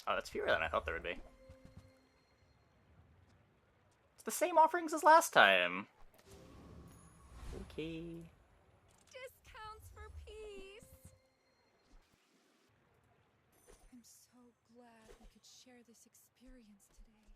Oh, that's fewer than I thought there would be. It's the same offerings as last time. Okay. Discounts for peace. I'm so glad we could share this experience today.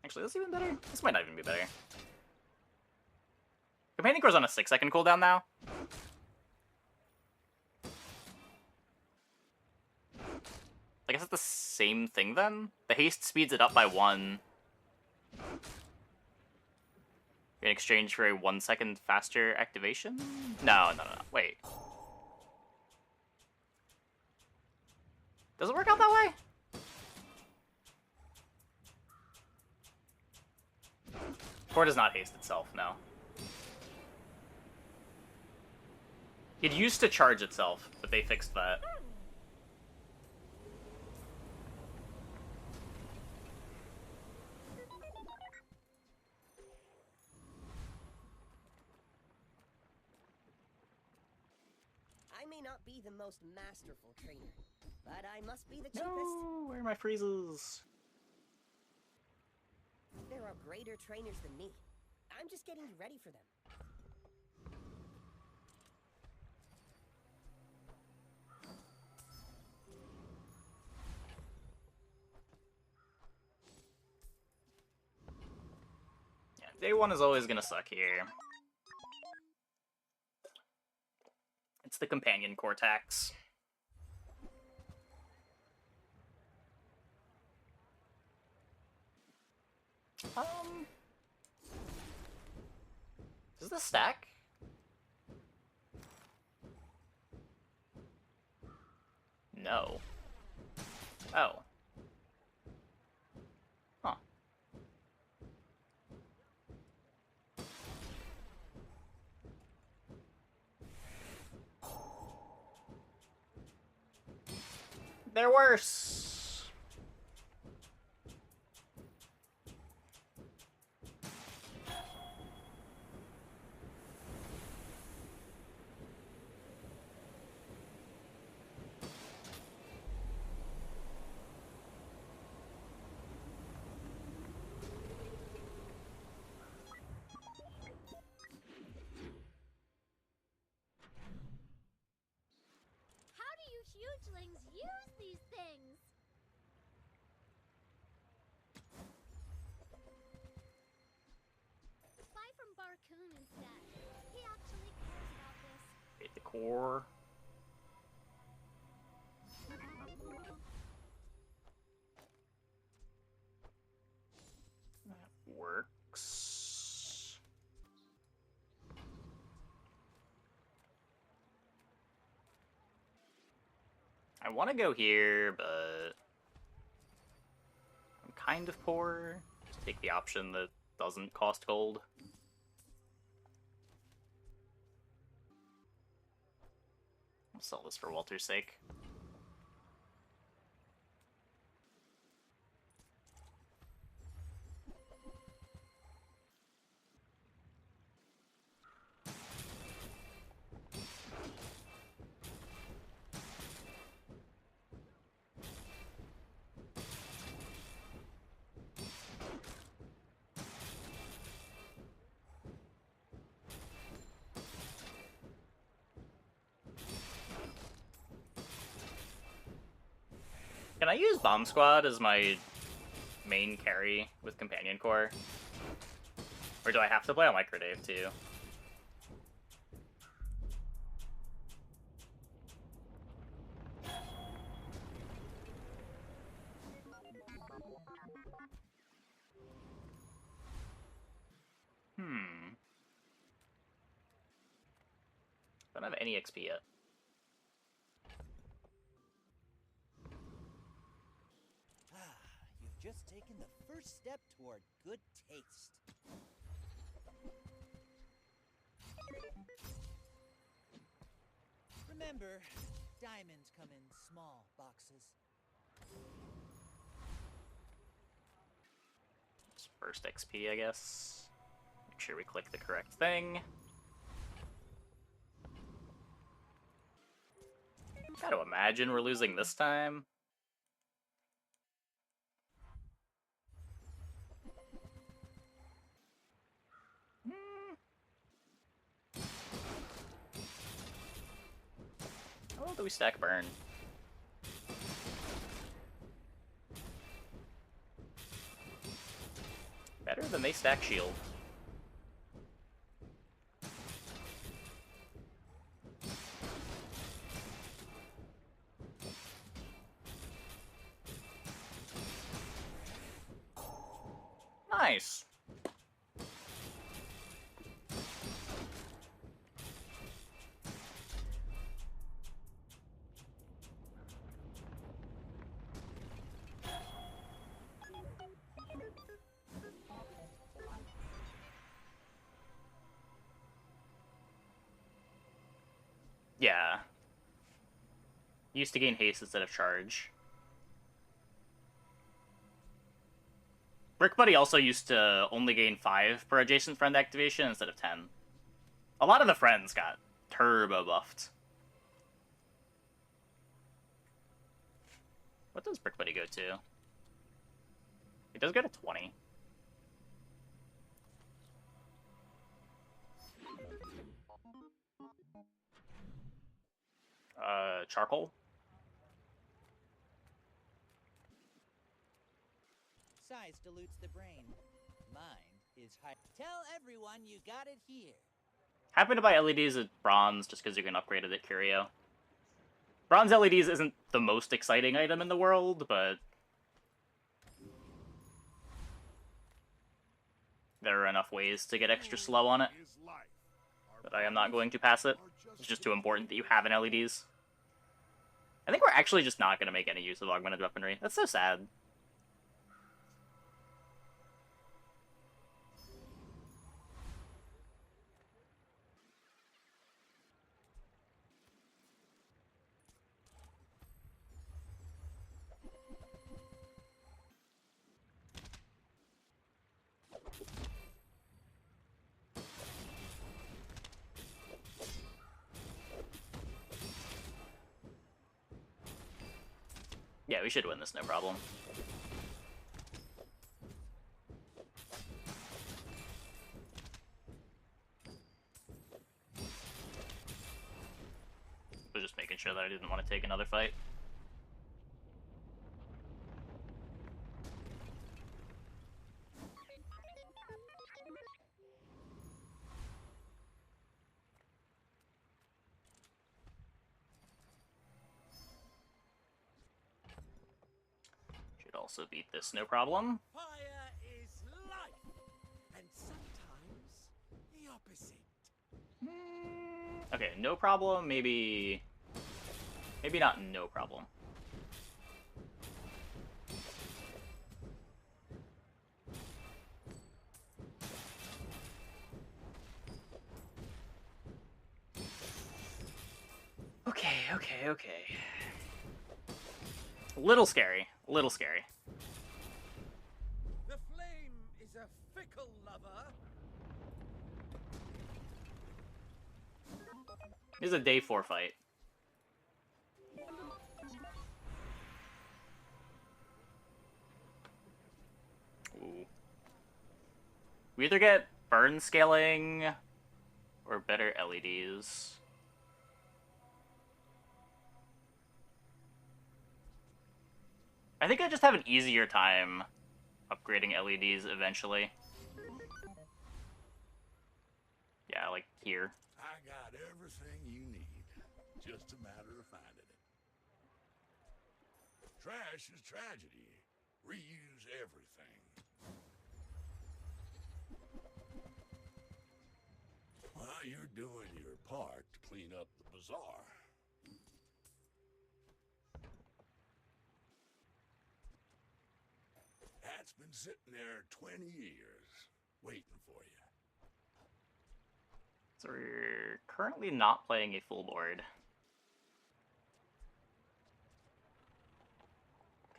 Actually, that's even better. This might not even be better. Companion Core's on a 6-second cooldown now. I guess it's the same thing then? The haste speeds it up by 1. In exchange for a 1-second faster activation? No. Wait. Does it work out that way? Core does not haste itself, no. It used to charge itself, but they fixed that. I may not be the most masterful trainer, but I must be the cheapest. No, where are my freezes? There are greater trainers than me. I'm just getting you ready for them. Yeah, day 1 is always gonna suck here. It's the companion core tax. Is this stack? No. Oh. Huh. They're worse. How do you hugelings use these things? Buy from Barcoon instead. He actually cares about this. Hit the core. That works. I want to go here, but I'm kind of poor. Just take the option that doesn't cost gold. I'll sell this for Walter's sake. Can I use Bomb Squad as my main carry with Companion Core? Or do I have to play on Microdave too? I don't have any XP yet. You've just taken the first step toward good taste. Remember, diamonds come in small boxes. It's first XP, I guess. Make sure we click the correct thing. Gotta imagine we're losing this time. How well do we stack burn? Better than they stack shield. Nice. Yeah. Used to gain haste instead of charge. Brick Buddy also used to only gain 5 per adjacent friend activation instead of 10. A lot of the friends got turbo buffed. What does Brick Buddy go to? It does go to 20. Charcoal? Size dilutes the brain. Mind is high. Tell everyone you got it here. Happen to buy LEDs at bronze just because you can upgrade it at Curio. Bronze LEDs isn't the most exciting item in the world, but there are enough ways to get extra slow on it that I am not going to pass it. It's just too important that you have an LEDs. I think we're actually just not going to make any use of augmented weaponry. That's so sad. Yeah, we should win this, no problem. I was just making sure that I didn't want to take another fight. Should also beat this, no problem. Fire is life, and sometimes the opposite. Okay, no problem, maybe not no problem. Okay. Little scary, little scary. The flame is a fickle lover. This is a day 4 fight. Ooh. We either get burn scaling or better LEDs. I think I just have an easier time upgrading LEDs eventually. Yeah, like here. I got everything you need. Just a matter of finding it. Trash is tragedy. Reuse everything. Well, you're doing your part to clean up the bazaar. That's been sitting there 20 years, waiting for you. So we're currently not playing a full board.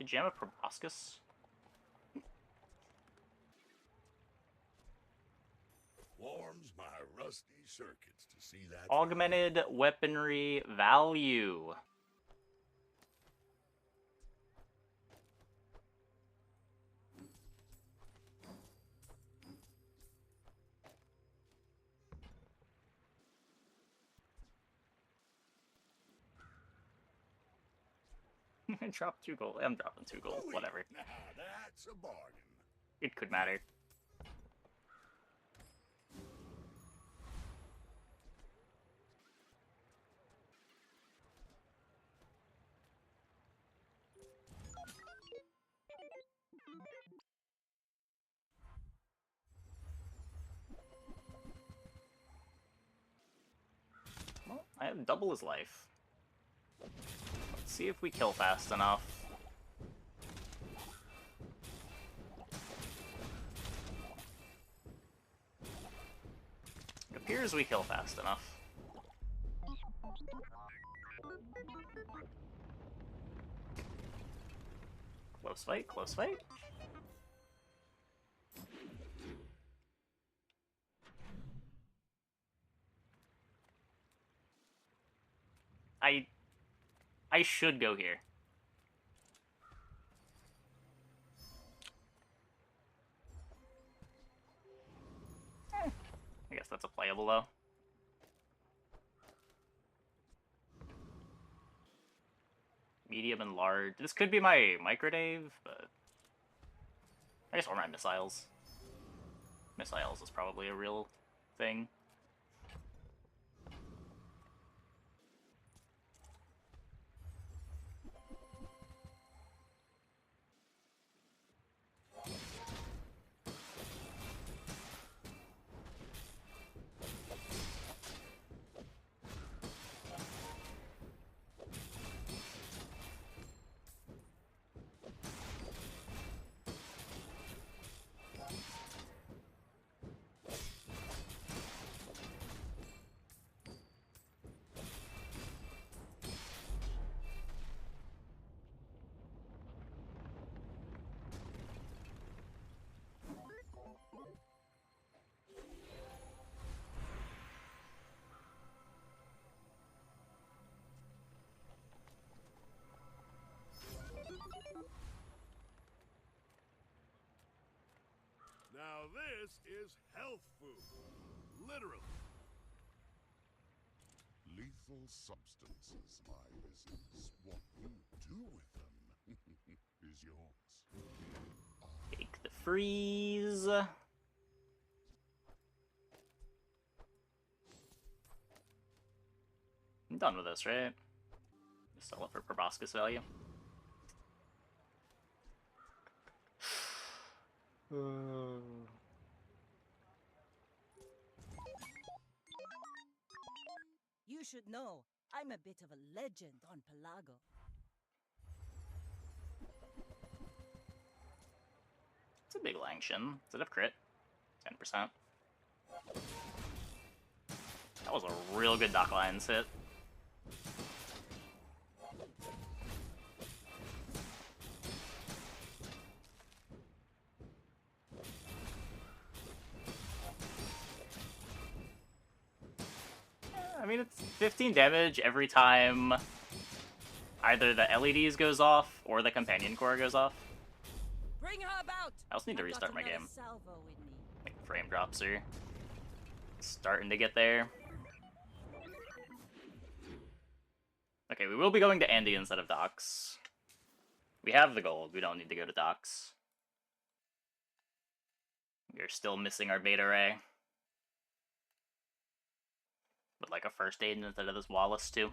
could jam a proboscis. Warms my rusty circuits to see that. Augmented weaponry value. I dropped 2 gold. I'm dropping 2 gold. Whatever. Now that's a bargain. It could matter. Well, I have double his life. Let's see if we kill fast enough. It appears we kill fast enough. Close fight, close fight. I should go here. I guess that's a playable though. Medium and large. This could be my microdave, but I guess or my missiles. Missiles is probably a real thing. Now this is health food. Literally. Lethal substances, my business. What you do with them is yours. Take the freeze. I'm done with this, right? Just sell it for proboscis value. You should know, I'm a bit of a legend on Pelago. It's a big Langshan. Does it have crit? 10%. That was a real good Dock Lions hit. I mean, it's 15 damage every time either the LEDs goes off or the companion core goes off. Bring her about! I also need to I've restart got my another game. salvo with me. Like, frame drops are starting to get there. Okay, we will be going to Andy instead of Docks. We have the gold, we don't need to go to Docks. We're still missing our beta ray. With like a first aid instead of this Wallace too.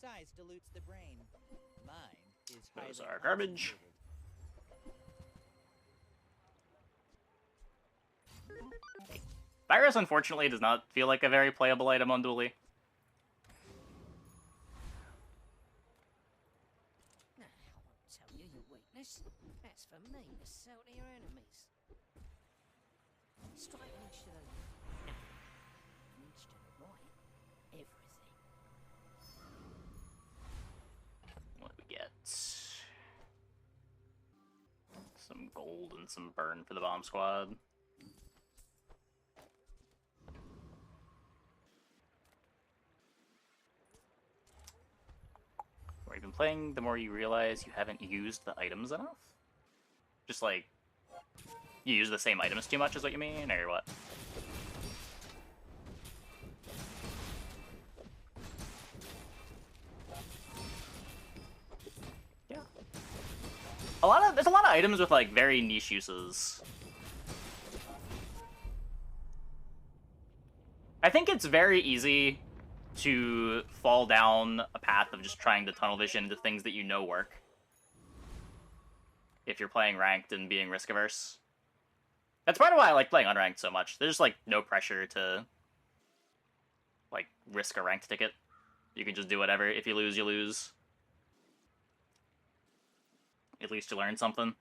Size dilutes the brain. Mind is Those highly are garbage. Virus, unfortunately, does not feel like a very playable item on Dually. Nah, I won't tell you your weakness. That's for me to sell to your enemies. Strike an inch to the left, nothing. An inch to the right, everything. What do we get? Some gold and some burn for the bomb squad. The more you've been playing, the more you realize you haven't used the items enough. Just like, you use the same items too much is what you mean, or what? Yeah. There's a lot of items with like very niche uses. I think it's very easy to fall down a path of just trying to tunnel vision into things that you know work. If you're playing ranked and being risk averse. That's part of why I like playing unranked so much. There's like no pressure to like risk a ranked ticket. You can just do whatever. If you lose, you lose. At least you learn something.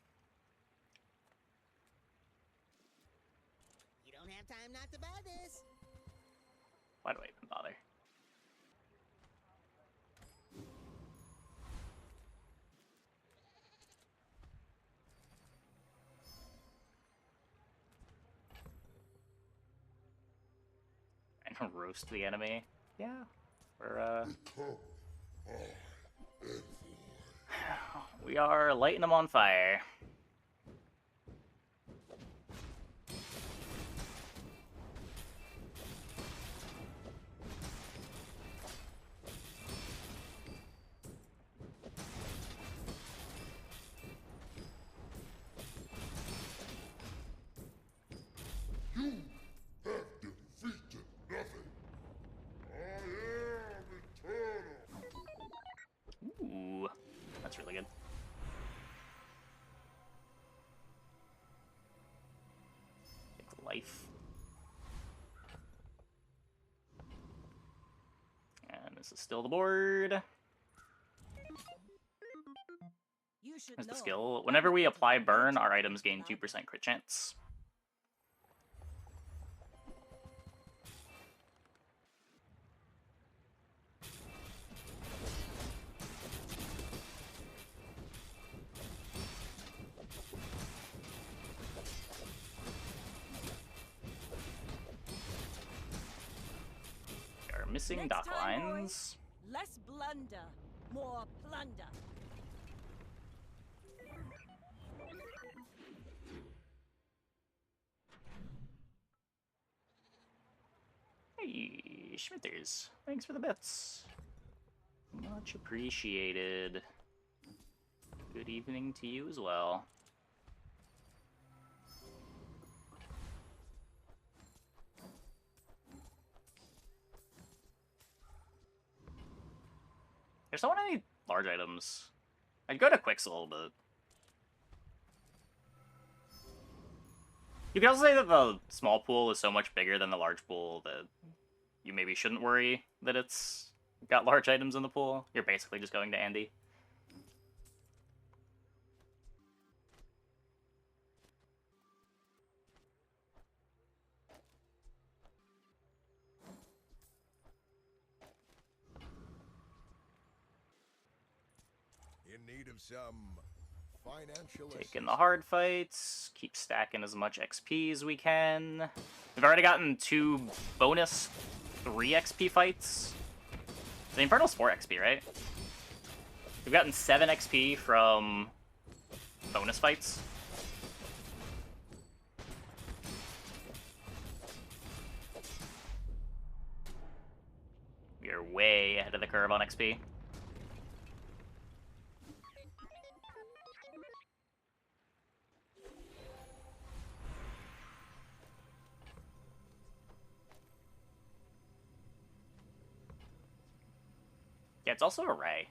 You don't have time not to buy this. Why do I even bother? And roast the enemy. Yeah. We're we are lighting them on fire. Have defeated nothing. I am eternal. Ooh, that's really good. Take life. And this is still the board. You should Here's the know skill. that Whenever we it's apply a burn, our legend items gain about 2% crit chance. We are missing Next dock time, lines. less blunder, more plunder. Hey, Schmitters. Thanks for the bits. Much appreciated. Good evening to you as well. There's not any large items. I'd go to Quixel, but... You can also say that the small pool is so much bigger than the large pool that you maybe shouldn't worry that it's got large items in the pool. You're basically just going to Andy. In need of some financial Taking the hard fights, keep stacking as much XP as we can. We've already gotten 2 bonus 3 XP fights. The Infernal's 4 XP, right? We've gotten 7 XP from bonus fights. We are way ahead of the curve on XP. Yeah, it's also a ray.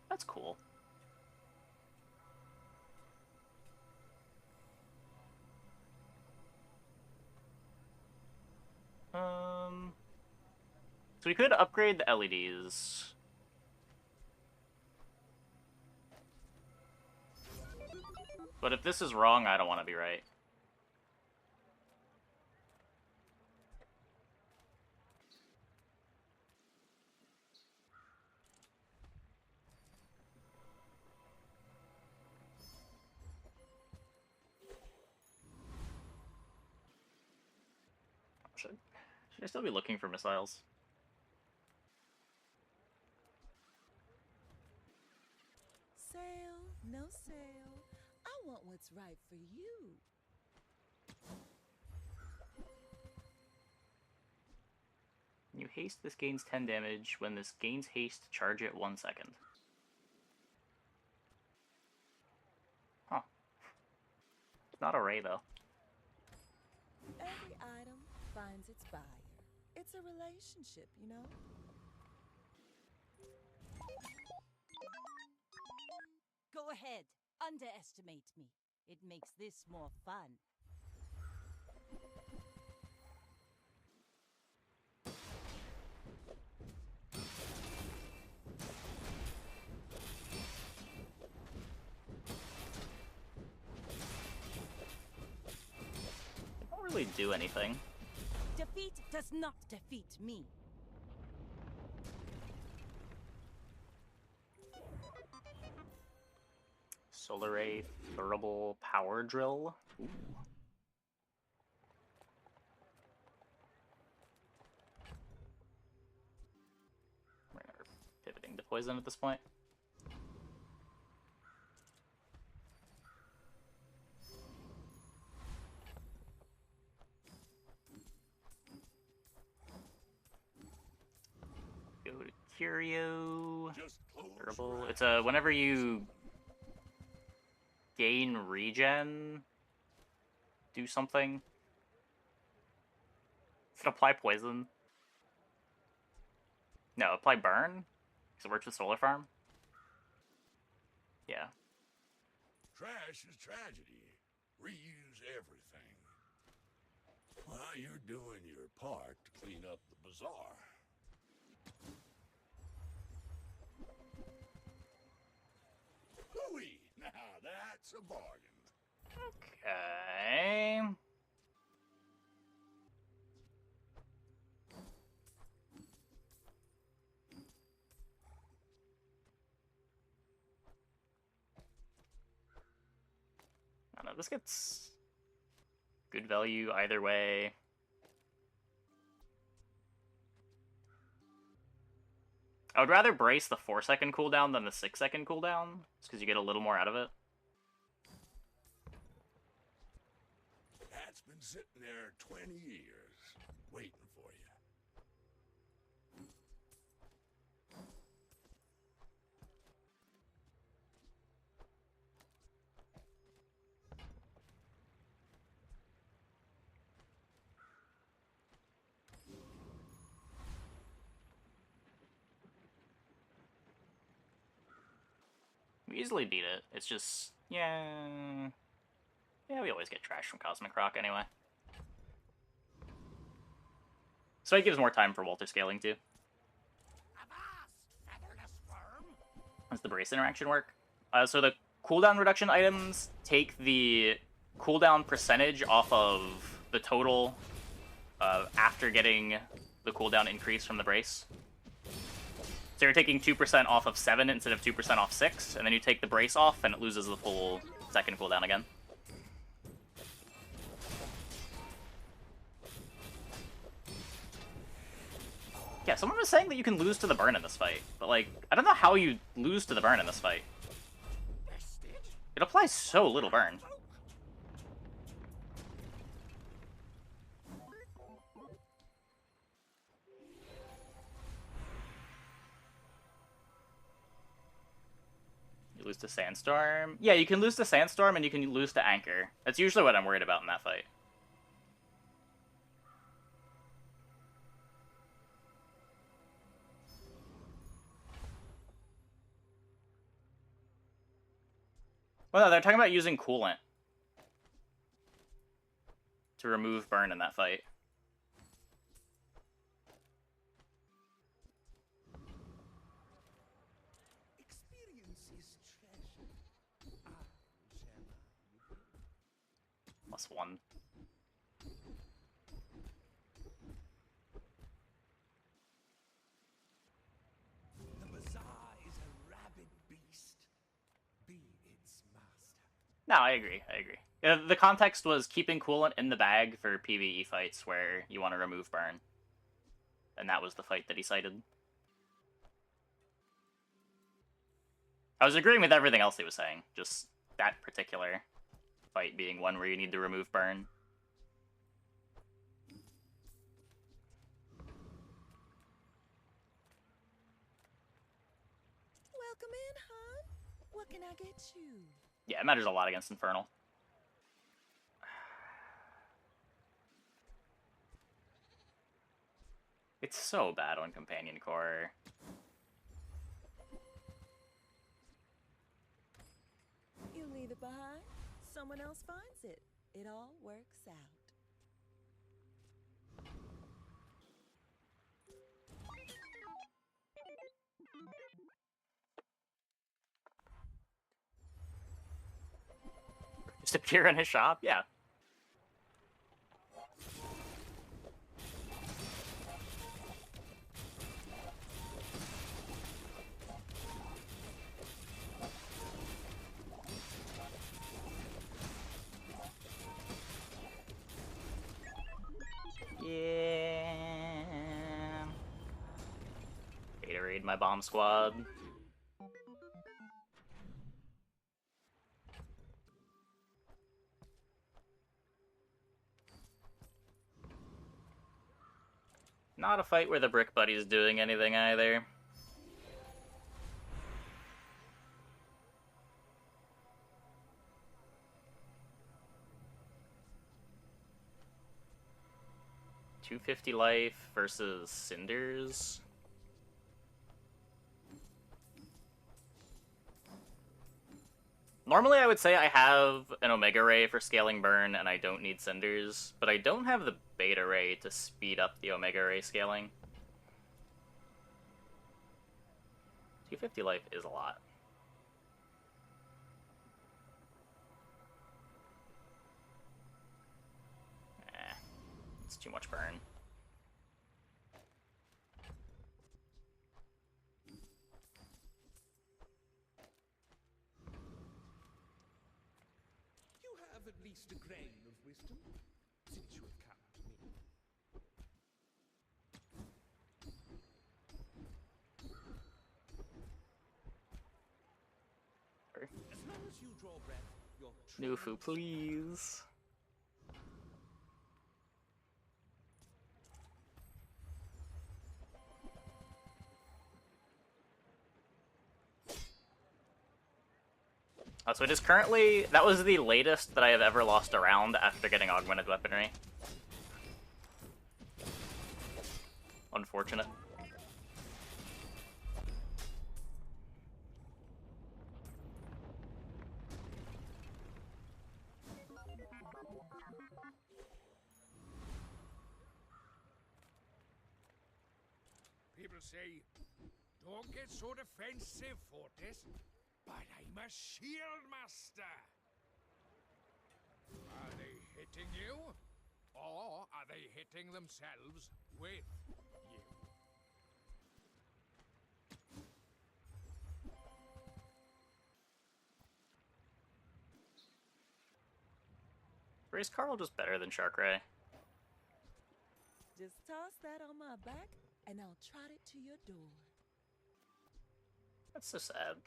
That's cool. So we could upgrade the LEDs. But if this is wrong, I don't want to be right. Should I still be looking for missiles? Sale, no sale. I want what's right for you. When you haste, this gains 10 damage. When this gains haste, charge it 1 second. Huh. It's not a ray, though. Every item finds its buyer. It's a relationship, you know? Go ahead. Underestimate me. It makes this more fun. They don't really do anything. Defeat does not defeat me. Solar ray, thermal power drill. Ooh. We're pivoting to poison at this point. Go to Curio. Durable. It's a whenever you gain regen, do something. Does it apply poison? No, apply burn? Because it works with Solar Farm? Yeah. Trash is tragedy. Reuse everything. Well, you're doing your part to clean up the bazaar. Hooey! Now that's a bargain. Okay. I don't know, this gets good value either way. I would rather brace the 4-second cooldown than the 6-second cooldown, just because you get a little more out of it. That's been sitting there 20 years, waiting for you. We easily beat it. It's just, yeah, we always get trash from Cosmic Rock anyway. So it gives more time for Walter scaling too. How does the brace interaction work? So the cooldown reduction items take the cooldown percentage off of the total after getting the cooldown increase from the brace. So you're taking 2% off of 7 instead of 2% off 6, and then you take the brace off, and it loses the full second cooldown again. Yeah, someone was saying that you can lose to the burn in this fight, but, like, I don't know how you lose to the burn in this fight. It applies so little burn. You lose to Sandstorm? Yeah, you can lose to Sandstorm and you can lose to Anchor. That's usually what I'm worried about in that fight. Well, no, they're talking about using coolant to remove burn in that fight. Experience is treasure. +1. The Bazaar is a rabid beast. Be its master. No, I agree. The context was keeping coolant in the bag for PvE fights where you want to remove burn. and that was the fight that he cited. I was agreeing with everything else he was saying, just that particular fight being one where you need to remove burn. Welcome in, hon. What can I get you? Yeah, it matters a lot against Infernal. It's so bad on Companion Core. You leave it behind, someone else finds it. It all works out. Just appear in his shop? Yeah. Yeah. Gatorade my bomb squad. Not a fight where the Brick Buddy's doing anything either. $250 life versus Cinders. Normally I would say I have an Omega Ray for scaling burn and I don't need Cinders, but I don't have the Beta Ray to speed up the Omega Ray scaling. 250 life is a lot. It's too much burn. You have at least a grain of wisdom, since you have come to me. As long as you draw breath, your Nufu, please. So it is currently... That was the latest that I have ever lost a round after getting augmented weaponry. Unfortunate. People say, don't get so defensive, Fortis. But I'm a shield master. Are they hitting you? Or are they hitting themselves with you? Or is Carl just better than Shark Ray? Just toss that on my back, and I'll trot it to your door. That's so sad.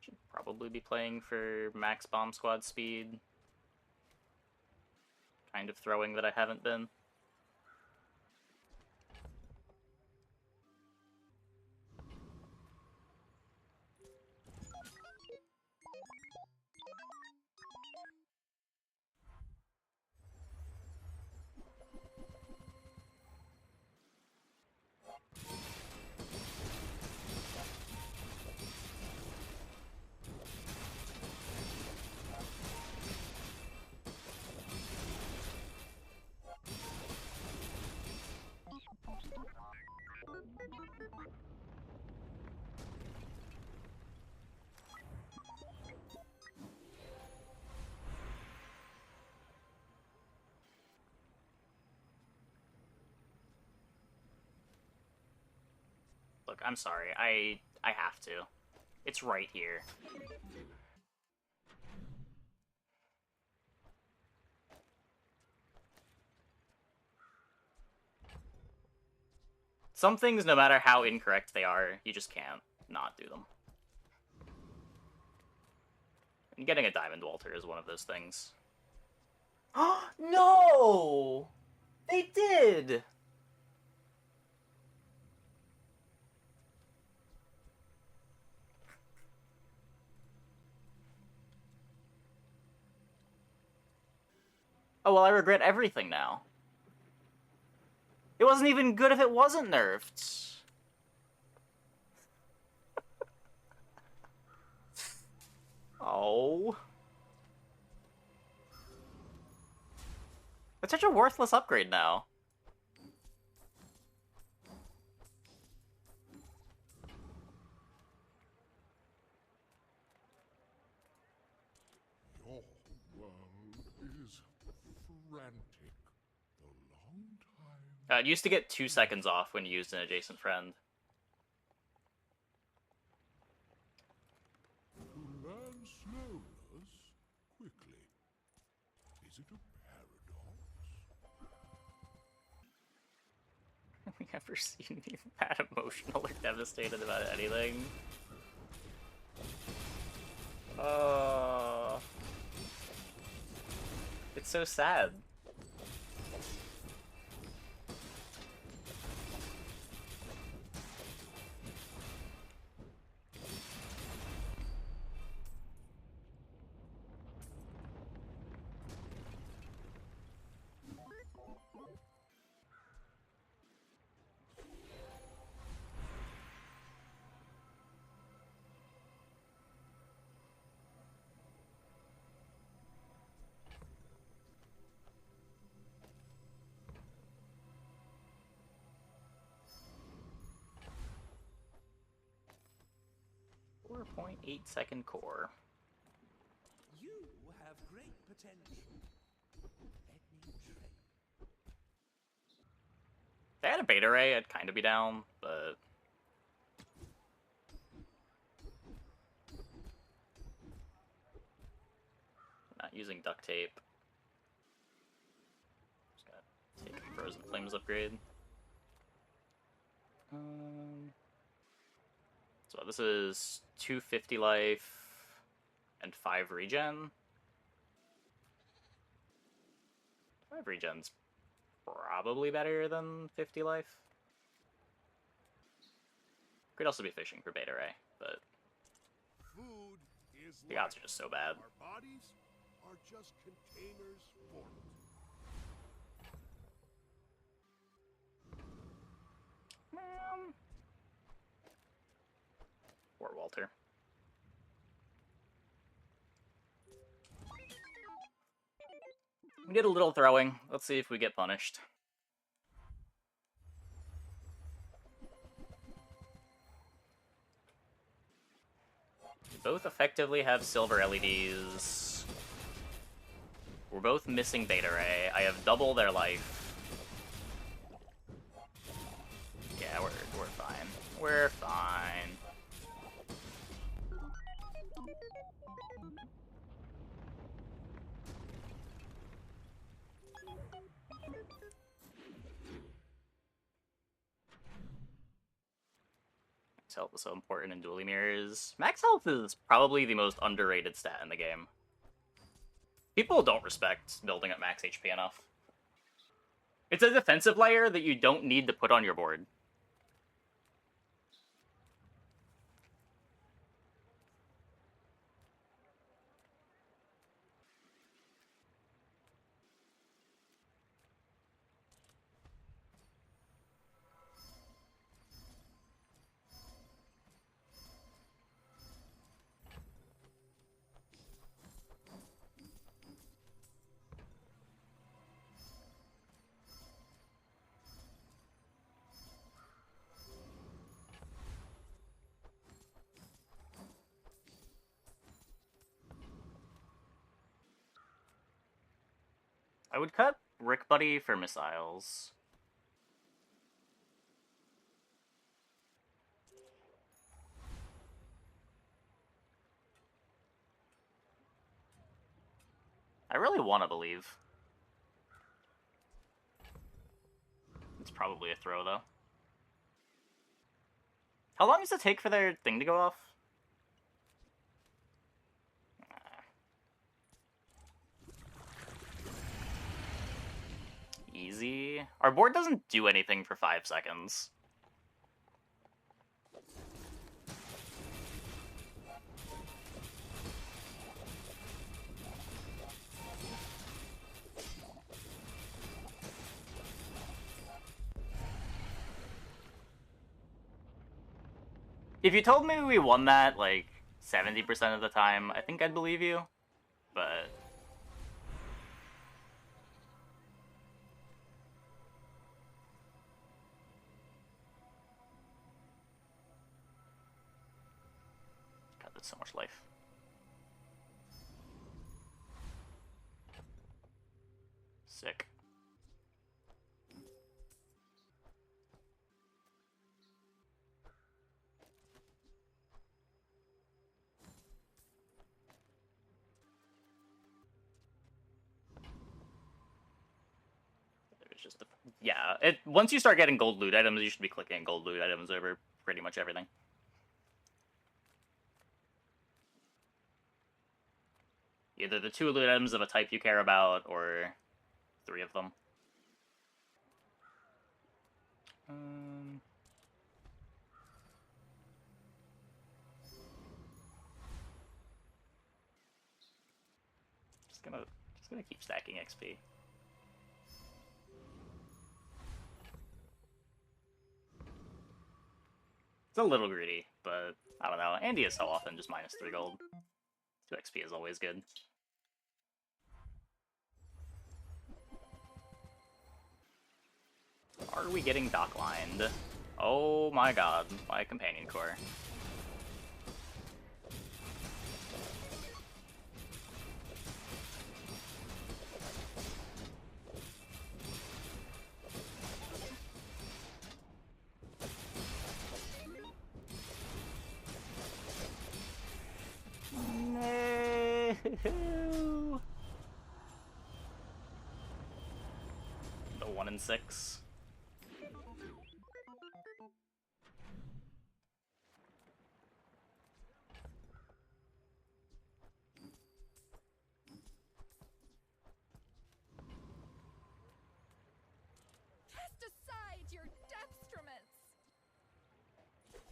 Should probably be playing for max bomb squad speed. Kind of throwing that I haven't been. Look, I'm sorry. I have to. It's right here. Some things, no matter how incorrect they are, you just can't not do them. And getting a Diamond Walter is one of those things. No! They did! Oh, well, I regret everything now. It wasn't even good if it wasn't nerfed. Oh. It's such a worthless upgrade now. Your world is frantic. A long time. It used to get 2 seconds off when you used an adjacent friend. To learn slowness quickly. Is it a paradox? Have we ever seen me that emotional or devastated about anything? Oh. It's so sad. .8-second core. You have great potential. Let me train. If they had a beta ray, I'd kind of be down, but not using duct tape. Just gotta take a Frozen Flames upgrade. So this is 250 life and 5 regen. 5 regen's probably better than 50 life. Could also be fishing for beta ray, but Food is the odds are just so bad. Our bodies are just containers for it. Poor Walter. We did a little throwing. Let's see if we get punished. We both effectively have silver LEDs. We're both missing beta ray. I have double their life. Yeah, we're fine. We're fine. Max health is so important in dueling mirrors. Max health is probably the most underrated stat in the game. People don't respect building at max HP enough. It's a defensive layer that you don't need to put on your board. I would cut Rick Buddy for missiles. I really want to believe. It's probably a throw, though. How long does it take for their thing to go off? Easy. Our board doesn't do anything for 5 seconds. If you told me we won that, like, 70% of the time, I think I'd believe you. But... God, that's so much life. Sick. It's just the... Yeah, once you start getting gold loot items, you should be clicking gold loot items over pretty much everything. Either the 2 loot items of a type you care about, or 3 of them. Just gonna keep stacking XP. It's a little greedy, but I don't know. Andy is so often just minus 3 gold. 2 XP is always good. Are we getting docklined? Oh my god, my companion core. No. The 1 in 6. Cast aside your detriments!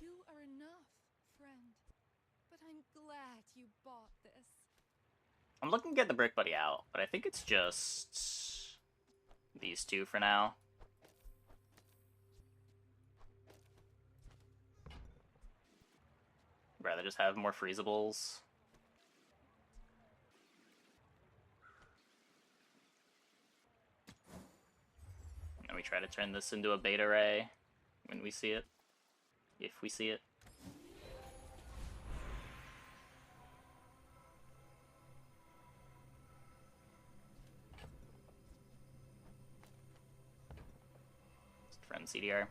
You are enough, friend. But I'm glad you bought this. I'm looking to get the Brick Buddy out, but I think it's just these 2 for now. Rather just have more freezables. And we try to turn this into a beta ray when we see it. If we see it. Friend CDR.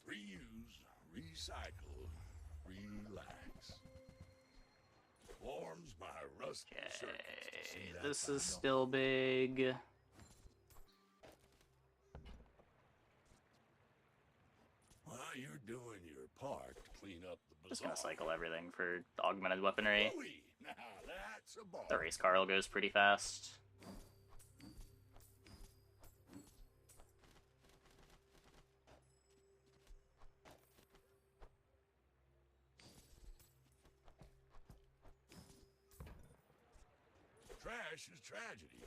Reuse, recycle, relax. Warms my rusty circuits to see that This is final. still big. Well, you're doing your part to clean up the Just bazaar. gonna cycle everything for augmented weaponry. Ooh-wee. Now that's a bar. The race Carl goes pretty fast. Trash is tragedy.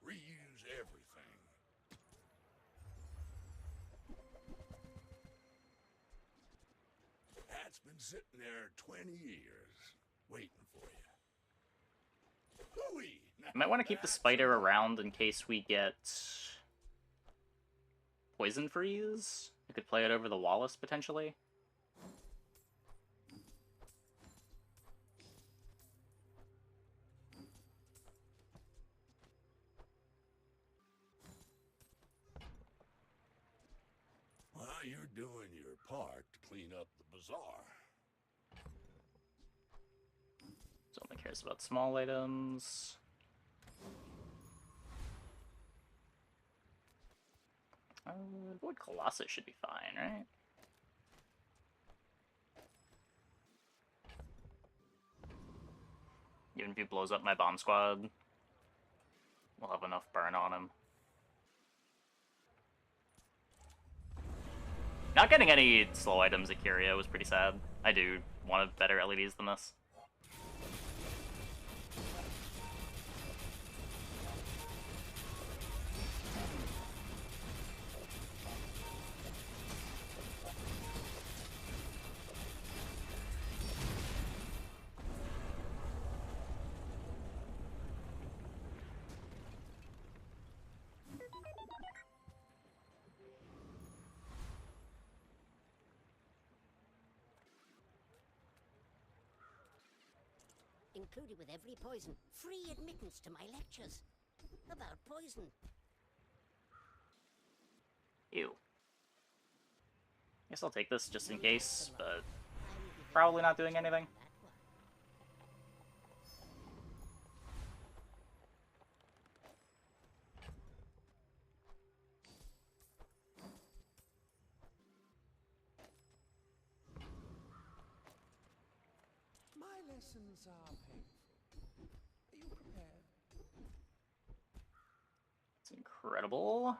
Reuse everything. That's been sitting there 20 years, waiting for you. Hooey! You might want to keep the spider around in case we get poison freeze. You could play it over the Wallace potentially. you're doing your part to clean up the bazaar. So only cares about small items. Void Colossus should be fine, right? Even if he blows up my bomb squad, we'll have enough burn on him. Not getting any slow items at Curia was pretty sad. I do want better LEDs than this. Included with every poison, free admittance to my lectures. About poison. Ew. Guess I'll take this just in case, but probably not doing anything. My lessons are painful. Are you prepared? It's incredible.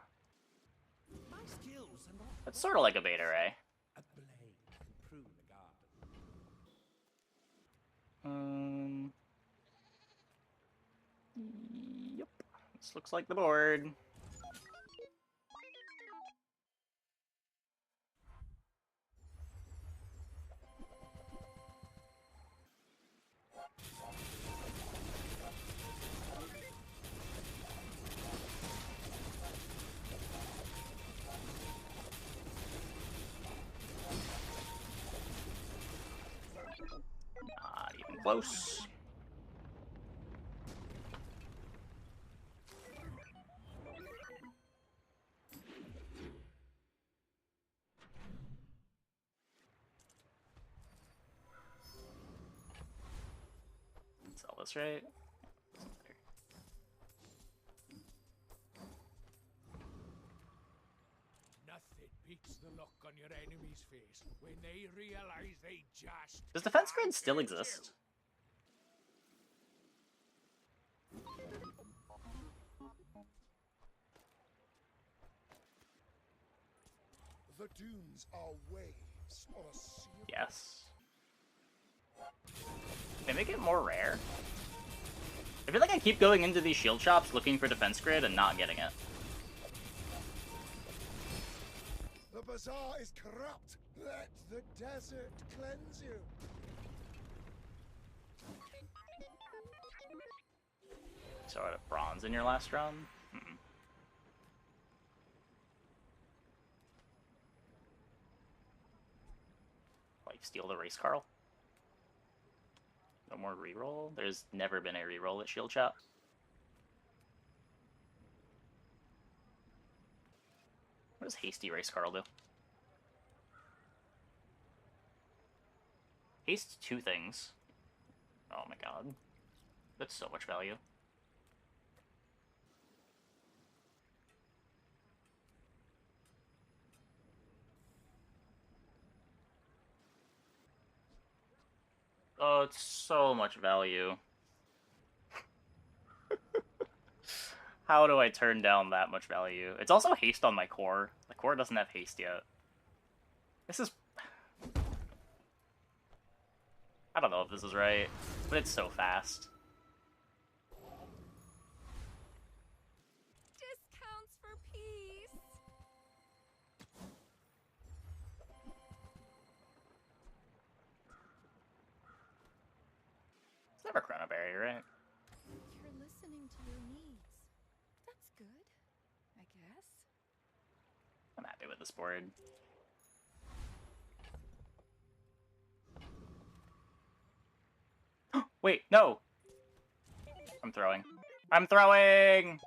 My skills are not. It's sort of like a beta ray. A blade can prune a garden. Yep. This looks like the board. Not even close. Sell this, right? Nothing beats the look on your enemy's face when they realize they just. Does defense grid still exist? The dunes are waves on a sea of Yes. Can they make it more rare? I feel like I keep going into these shield shops looking for defense grid and not getting it. The bazaar is corrupt. Let the desert cleanse you. So out of bronze in your last run? Like steal the race, Carl? No more reroll? There's never been a reroll at shield shop. What does hasty race Carl do? Haste two things. Oh my god. That's so much value. Oh, it's so much value. How do I turn down that much value? It's also haste on my core. The core doesn't have haste yet. This is... I don't know if this is right, but it's so fast. Discounts for peace. It's never Chronoberry, right? You're listening to your needs. That's good, I guess. I'm happy with this board. Wait, no! I'm throwing. I'm throwing!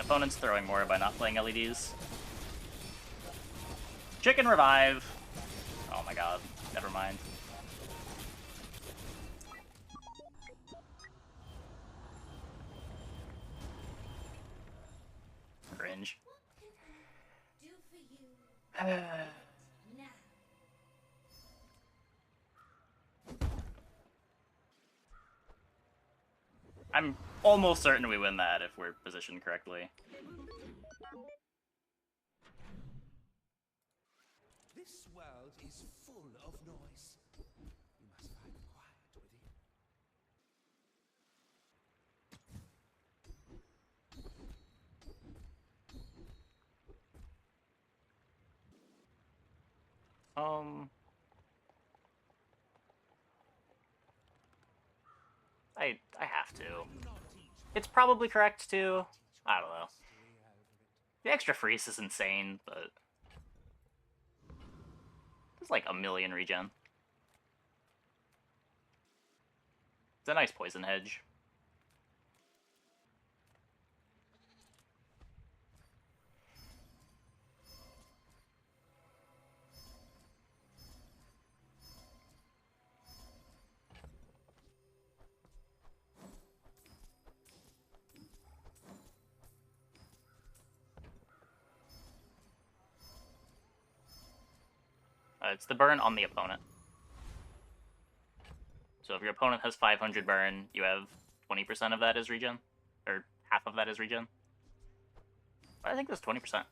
opponent's throwing more by not playing LEDs. Chicken revive. Oh my god. Never mind. Cringe. I'm almost certain we win that if we're positioned correctly. This world is full of noise. You must find quiet within. I have to. It's probably correct too. I don't know. The extra freeze is insane, but there's like a million regen. It's a nice poison hedge. It's the burn on the opponent. So if your opponent has 500 burn, you have 20% of that as regen. Or half of that is regen. I think that's 20%.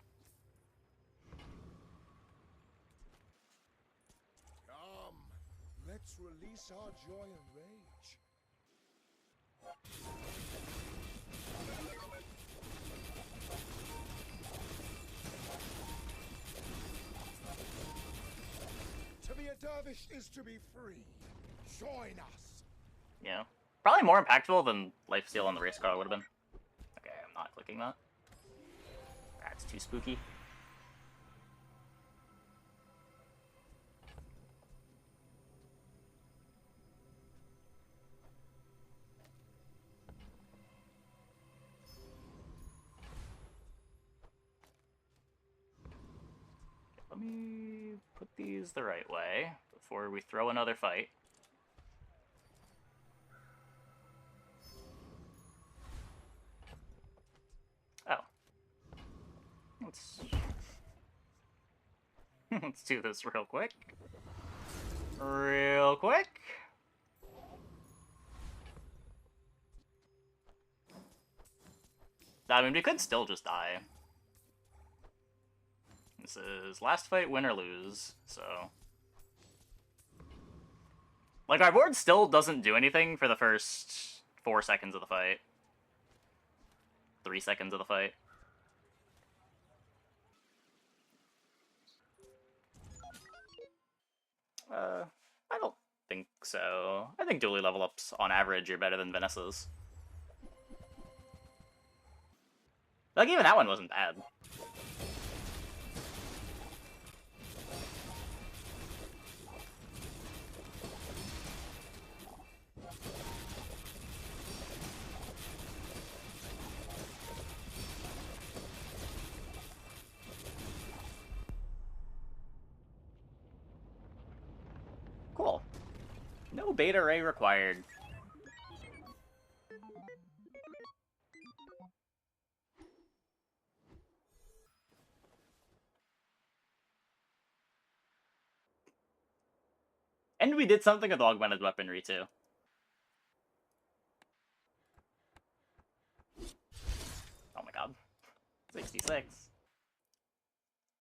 Come, let's release our joy and rage. To be a dervish is to be free. Join us. Yeah. Probably more impactful than lifesteal on the race car would have been. Okay, I'm not clicking that. That's too spooky. Let me put these the right way before we throw another fight. Oh. Let's do this real quick. Real quick. I mean, we could still just die. This is last fight, win or lose, so... Like, our board still doesn't do anything for the first 4 seconds of the fight. 3 seconds of the fight. I don't think so. I think dually level ups, on average, are better than Vanessa's. Like, even that one wasn't bad. Cool. No beta ray required. And we did something with augmented weaponry, too. Oh my god. 66.